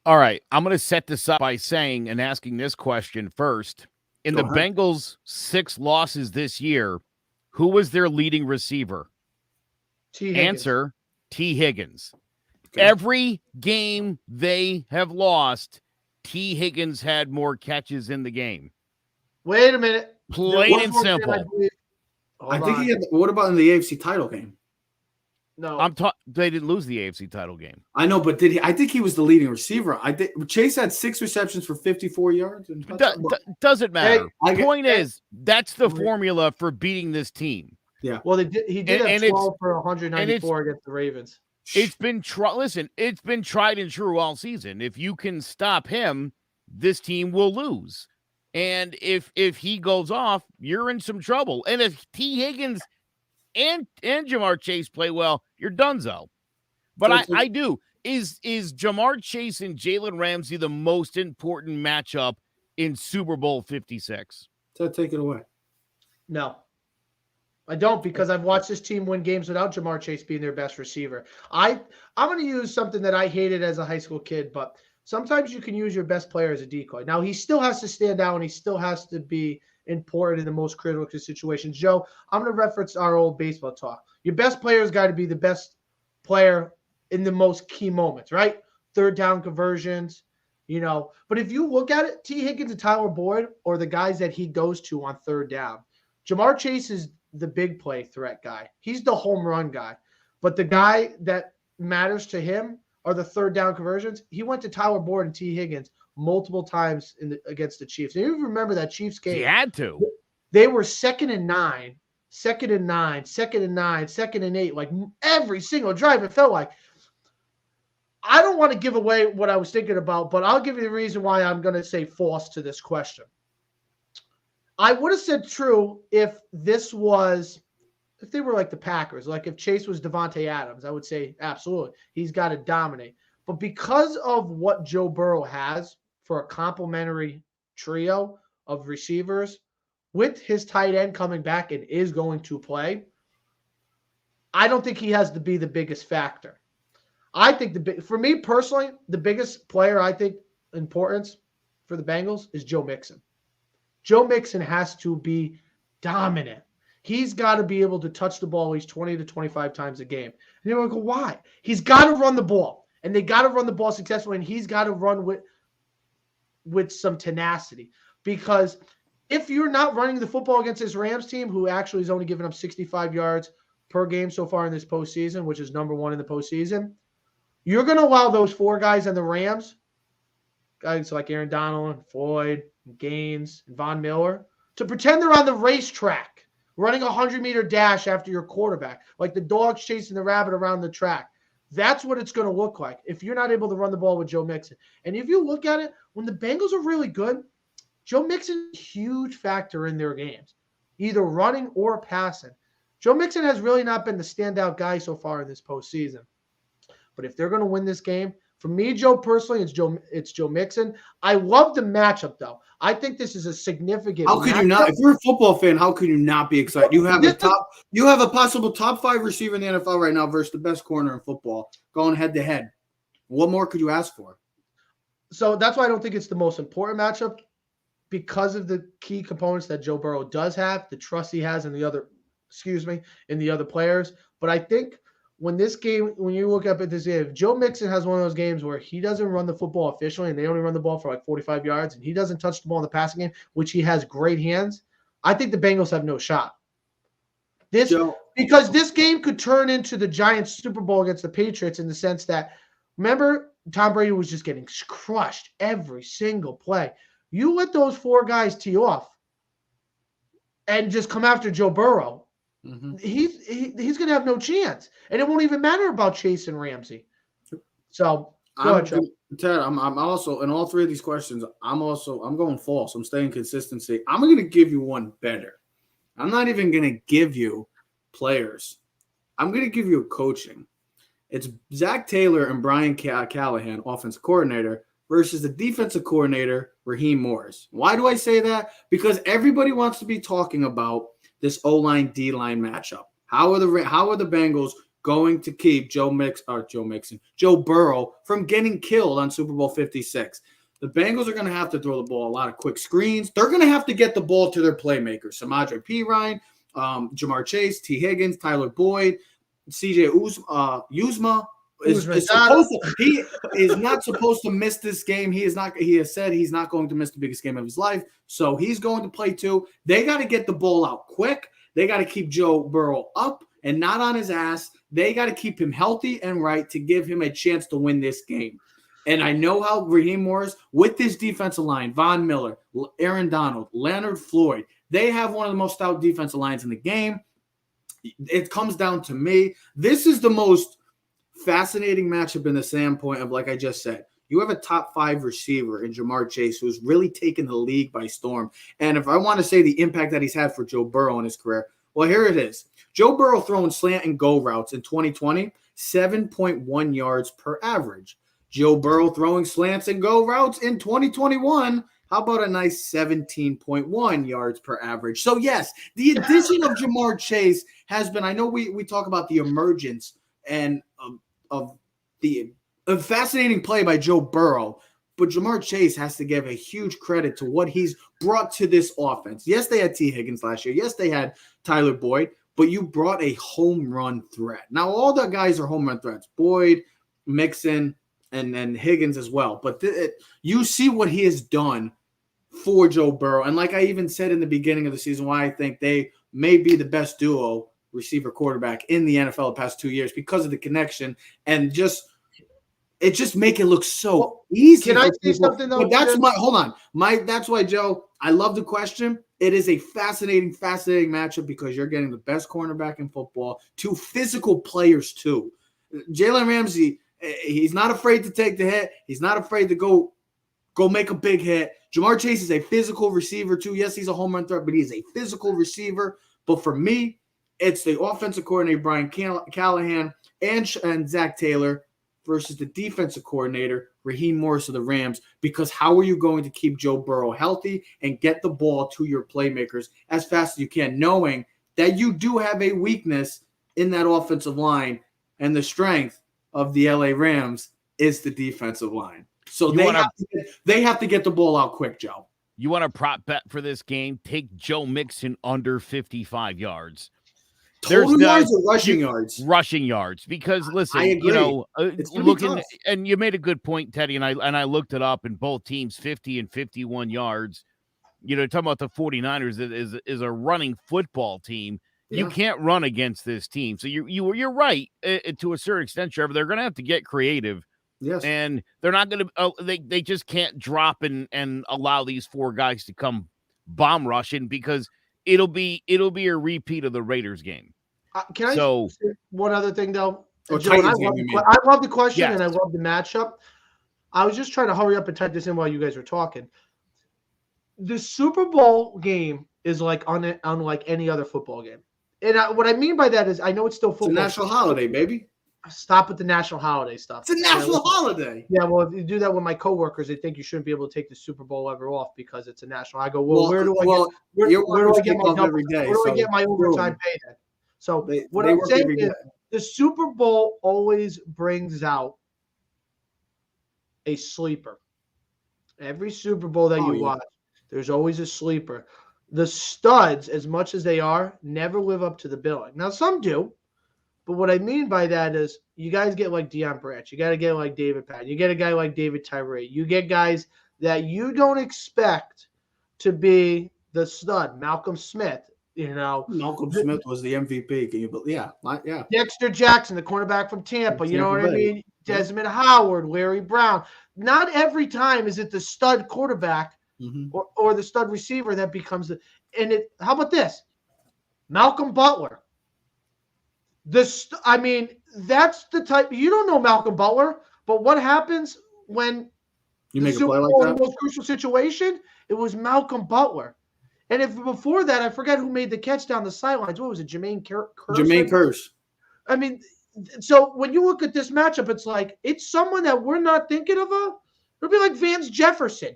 All right, I'm going to set this up by saying and asking this question first. In the Bengals' 6 losses this year, who was their leading receiver? Answer, T. Higgins. Okay. Every game they have lost, T. Higgins had more catches in the game. Wait a minute. Plain and simple. I think he had. What about in the AFC title game? No, They didn't lose the AFC title game. I know, but did he? I think he was the leading receiver. I think Chase had 6 receptions for 54 yards. Doesn't matter. Hey, Point is, that's the formula for beating this team. Yeah. Well, he did have 12 for 194 against the Ravens. It's been it's been tried and true all season. If you can stop him, this team will lose. And if he goes off, you're in some trouble. And if T. Higgins and Jamar Chase play well, you're donezo. But I do. Is Jamar Chase and Jalen Ramsey the most important matchup in Super Bowl 56? Take it away. No. I don't, because I've watched this team win games without Jamar Chase being their best receiver. I'm going to use something that I hated as a high school kid, but sometimes you can use your best player as a decoy. Now, he still has to stand out, and he still has to be important in the most critical situations. Joe, I'm going to reference our old baseball talk. Your best player's got to be the best player in the most key moments, right? Third down conversions, But if you look at it, T. Higgins and Tyler Boyd are the guys that he goes to on third down. Jamar Chase is the big play threat guy. He's the home run guy. But the guy that matters to him are the third down conversions. He went to Tyler Boyd and T. Higgins multiple times against the Chiefs. And you remember that Chiefs game. He had to. They were 2nd and 9, 2nd and 9, 2nd and 9, 2nd and 8, like every single drive. It felt like. I don't want to give away what I was thinking about, but I'll give you the reason why I'm going to say false to this question. I would have said true if they were like the Packers, like if Chase was Devontae Adams, I would say absolutely. He's got to dominate. But because of what Joe Burrow has for a complementary trio of receivers, with his tight end coming back and is going to play, I don't think he has to be the biggest factor. I think for me personally, the biggest player I think importance for the Bengals is Joe Mixon. Joe Mixon has to be dominant. He's got to be able to touch the ball at least 20 to 25 times a game. And you're going to go, why? He's got to run the ball. And they got to run the ball successfully, and he's got to run with some tenacity. Because if you're not running the football against this Rams team, who actually has only given up 65 yards per game so far in this postseason, which is number 1 in the postseason, you're going to allow those 4 guys on the Rams, guys like Aaron Donald, Floyd, Gaines, and Von Miller, to pretend they're on the racetrack running a 100-meter dash after your quarterback, like the dogs chasing the rabbit around the track. That's what it's going to look like if you're not able to run the ball with Joe Mixon. And if you look at it, when the Bengals are really good, Joe Mixon is a huge factor in their games, either running or passing. Joe Mixon has really not been the standout guy so far in this postseason. But if they're going to win this game, for me, Joe, personally, it's Joe Mixon. I love the matchup, though. I think this is a significant. How could you not? If you're a football fan, how could you not be excited? You have a possible top 5 receiver in the NFL right now versus the best corner in football, going head to head. What more could you ask for? So that's why I don't think it's the most important matchup, because of the key components that Joe Burrow does have, the trust he has in the other players. But I think when you look up at this game, if Joe Mixon has one of those games where he doesn't run the football efficiently and they only run the ball for like 45 yards and he doesn't touch the ball in the passing game, which he has great hands, I think the Bengals have no shot. Because this game could turn into the Giants Super Bowl against the Patriots, in the sense that, remember, Tom Brady was just getting crushed every single play. You let those 4 guys tee off and just come after Joe Burrow. Mm-hmm. He's going to have no chance, and it won't even matter about Chase and Ramsey. So, Ted, I'm also in all 3 of these questions. I'm going false. I'm staying consistency. I'm going to give you one better. I'm not even going to give you players. I'm going to give you a coaching. It's Zach Taylor and Brian Callahan, offensive coordinator, versus the defensive coordinator, Raheem Morris. Why do I say that? Because everybody wants to be talking about this O-line, D-line matchup. How are the Bengals going to keep Joe Burrow from getting killed on Super Bowl 56? The Bengals are going to have to throw the ball, a lot of quick screens. They're going to have to get the ball to their playmakers. Samaje Perine, Jamar Chase, T. Higgins, Tyler Boyd, CJ Uzma. is supposed to, he is not supposed to miss this game. He has said he's not going to miss the biggest game of his life. So he's going to play too. They got to get the ball out quick. They got to keep Joe Burrow up and not on his ass. They got to keep him healthy and right to give him a chance to win this game. And I know how Raheem Morris, with this defensive line, Von Miller, Aaron Donald, Leonard Floyd, they have one of the most stout defensive lines in the game. It comes down to me. This is the most fascinating matchup in the standpoint of, like I just said, you have a top 5 receiver in Jamar Chase who's really taken the league by storm. And if I want to say the impact that he's had for Joe Burrow in his career, well, here it is. Joe Burrow throwing slant and go routes in 2020, 7.1 yards per average. Joe Burrow throwing slants and go routes in 2021, how about a nice 17.1 yards per average? So, yes, the addition of Jamar Chase has been – I know we talk about the emergence and of the fascinating play by Joe Burrow, but Jamar Chase has to give a huge credit to what he's brought to this offense. Yes, they had T. Higgins last year. Yes, they had Tyler Boyd, but you brought a home run threat. Now, all the guys are home run threats. Boyd, Mixon, and Higgins as well. But you see what he has done for Joe Burrow. And like I even said in the beginning of the season, why I think they may be the best duo receiver quarterback in the NFL the past 2 years because of the connection and it just make it look so easy. Can I say something though? But that's why, Joe, I love the question. It is a fascinating matchup because you're getting the best cornerback in football, 2 physical players too. Jalen Ramsey, he's not afraid to take the hit. He's not afraid to go make a big hit. Jamar Chase is a physical receiver too. Yes, he's a home run threat, but he's a physical receiver. But for me, it's the offensive coordinator, Brian Callahan, and Zach Taylor versus the defensive coordinator, Raheem Morris of the Rams, because how are you going to keep Joe Burrow healthy and get the ball to your playmakers as fast as you can, knowing that you do have a weakness in that offensive line and the strength of the LA Rams is the defensive line. So they have to get the ball out quick, Joe. You want a prop bet for this game? Take Joe Mixon under 55 yards. Total yards or rushing yards? Rushing yards. Because listen, looking, and you made a good point, Teddy, and I looked it up, and both teams 50 and 51 yards. Talking about the 49ers is a running football team. Yeah. You can't run against this team. So you're right to a certain extent, Trevor. They're going to have to get creative. Yes. And they're not going to they just can't drop and allow these 4 guys to come bomb rushing because it'll be a repeat of the Raiders game. Can I say one other thing though? I love the question, yes. And I love the matchup. I was just trying to hurry up and type this in while you guys were talking. The Super Bowl game is unlike any other football game. And what I mean by that is I know it's still football. It's a national holiday, baby. Stop with the national holiday stuff. It's a national holiday. Yeah, well, if you do that with my coworkers, they think you shouldn't be able to take the Super Bowl ever off because it's a national. I go, where do I get my overtime pay then? So what I'm saying is the Super Bowl always brings out a sleeper. Every Super Bowl that you watch, there's always a sleeper. The studs, as much as they are, never live up to the billing. Now, some do. But what I mean by that is you guys get like Deion Branch. You got to get like David Patton. You get a guy like David Tyree. You get guys that you don't expect to be the stud. Malcolm Smith, Malcolm Smith was the MVP. Can you believe? Yeah. Dexter Jackson, the cornerback from Tampa. You know what I mean? Desmond Howard, Larry Brown. Not every time is it the stud quarterback or the stud receiver that becomes the – how about this? Malcolm Butler. That's the type. You don't know Malcolm Butler, but what happens when you make a play like that? In the most crucial situation, it was Malcolm Butler. And if before that, I forget who made the catch down the sidelines. What was it, Jermaine Kearse? Jermaine Kearse. I mean, so when you look at this matchup, it's like it's someone that we're not thinking of. It'll be like Vance Jefferson,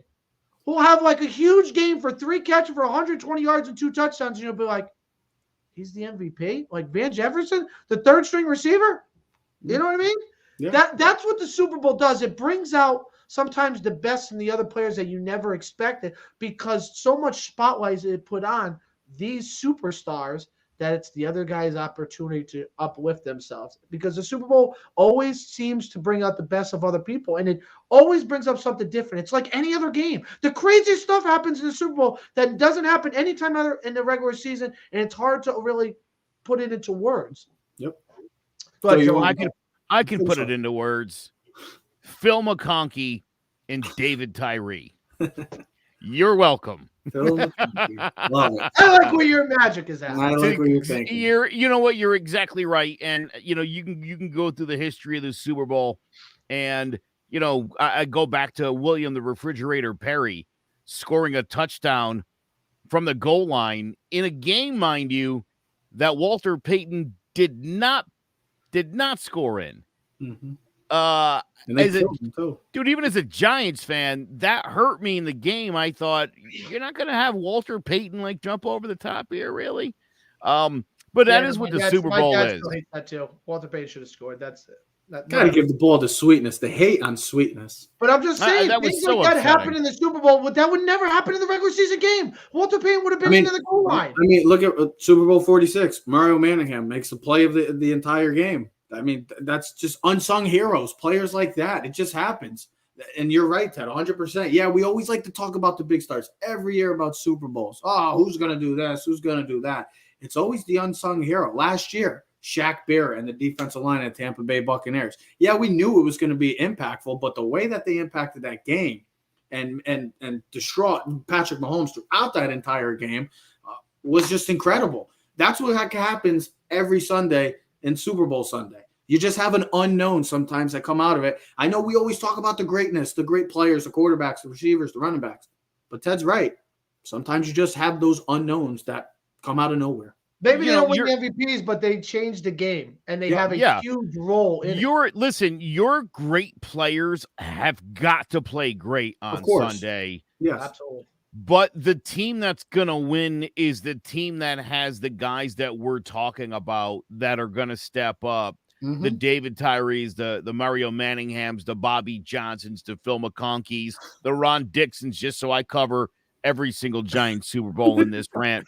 who'll have like a huge game for 3 catches for 120 yards and 2 touchdowns, and you'll be like, he's the MVP? Like Van Jefferson, the 3rd string receiver? You know what I mean? Yeah. That's what the Super Bowl does. It brings out sometimes the best in the other players that you never expected because so much spotlight is put on these superstars that it's the other guy's opportunity to uplift themselves, because the Super Bowl always seems to bring out the best of other people, and it always brings up something different. It's like any other game. The craziest stuff happens in the Super Bowl that doesn't happen anytime other in the regular season, and it's hard to really put it into words. Yep. But So I can put it into words. Phil McConkey and David Tyree. You're welcome. Love it. I like where your magic is at. I like what you're thinking. You know what? You're exactly right. And you can go through the history of the Super Bowl, and I go back to William the Refrigerator Perry scoring a touchdown from the goal line in a game, mind you, that Walter Payton did not score in. Mm-hmm. Dude, even as a Giants fan, that hurt me in the game. I thought, you're not going to have Walter Payton like jump over the top here, really? But that is what the Super Bowl is. That too. Walter Payton should have scored. That's it. Gotta give the ball the sweetness, the hate on sweetness. But I'm just saying, that was things so like that upsetting. happen in the Super Bowl, but that would never happen in the regular season game. Walter Payton would have been in the goal line. I mean, look at Super Bowl 46. Mario Manningham makes the play of the entire game. I mean, that's just unsung heroes, players like that. It just happens. And you're right, Ted, 100%. Yeah, we always like to talk about the big stars every year about Super Bowls. Oh, who's going to do this? Who's going to do that? It's always the unsung hero. Last year, Shaq Barrett and the defensive line at Tampa Bay Buccaneers. Yeah, we knew it was going to be impactful, but the way that they impacted that game and distraught Patrick Mahomes throughout that entire game was just incredible. That's what happens every Sunday in Super Bowl Sunday. You just have an unknown sometimes that come out of it. I know we always talk about the greatness, the great players, the quarterbacks, the receivers, the running backs, but Ted's right. Sometimes you just have those unknowns that come out of nowhere. Maybe they don't win MVPs, but they change the game, and they have a huge role in it. Listen, your great players have got to play great on Sunday. Yes. Absolutely. But the team that's going to win is the team that has the guys that we're talking about that are going to step up. Mm-hmm. The David Tyrees, the Mario Manninghams, the Bobby Johnsons, the Phil McConkeys, the Ron Dixons, just so I cover every single Giant Super Bowl in this rant.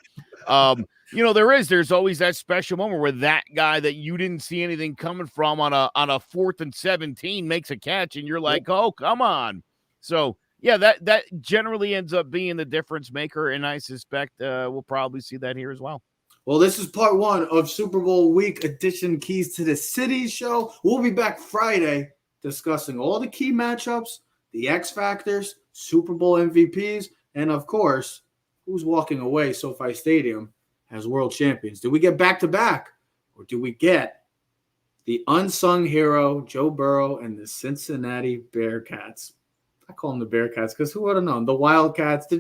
There's always that special moment where that guy that you didn't see anything coming from on a 4th and 17 makes a catch, and you're like, oh, come on. So, yeah, that generally ends up being the difference maker, and I suspect we'll probably see that here as well. Well, this is part 1 of Super Bowl week edition Keys to the City show. We'll be back Friday discussing all the key matchups, the X factors, Super Bowl MVPs, and, of course, who's walking away SoFi Stadium as world champions. Do we get back-to-back, or do we get the unsung hero, Joe Burrow, and the Cincinnati Bearcats? I call them the Bearcats because who would have known? The Wildcats, the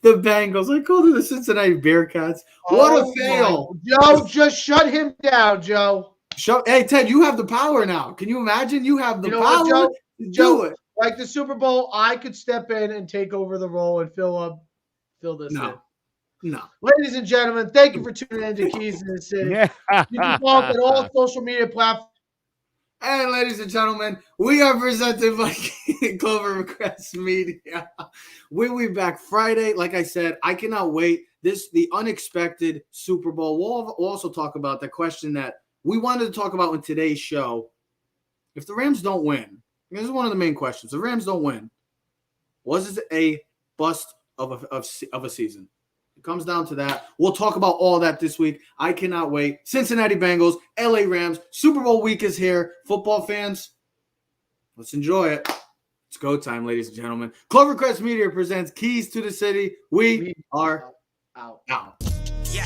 Bengals. I call them the Cincinnati Bearcats. What a fail. Joe, just shut him down, Joe. Hey, Ted, you have the power now. Can you imagine? You have the power what, to do it. Like the Super Bowl, I could step in and take over the role and fill this in. No. Ladies and gentlemen, thank you for tuning in to Keys to the City. You can follow us on all social media platforms. And ladies and gentlemen, we are presented by Clovercrest Media. We'll be back Friday. Like I said, I cannot wait. The unexpected Super Bowl. We'll also talk about the question that we wanted to talk about in today's show. If the Rams don't win, this is one of the main questions. The Rams don't win. Was it a bust of a season? It comes down to that. We'll talk about all that this week. I cannot wait. Cincinnati Bengals, LA Rams, Super Bowl week is here. Football fans, let's enjoy it. It's go time, ladies and gentlemen. Clovercrest Media presents Keys to the City. We are out. Yeah.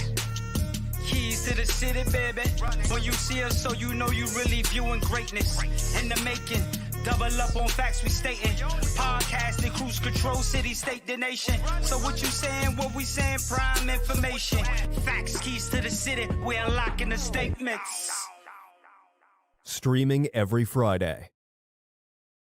Keys to the city, baby. When you see us, so you know you really viewing greatness in the making. Double up on facts we stating. Podcasting, cruise control, city, state, the nation. So what you saying, what we saying, prime information. Facts, keys to the city, we're unlocking the statements. Streaming every Friday.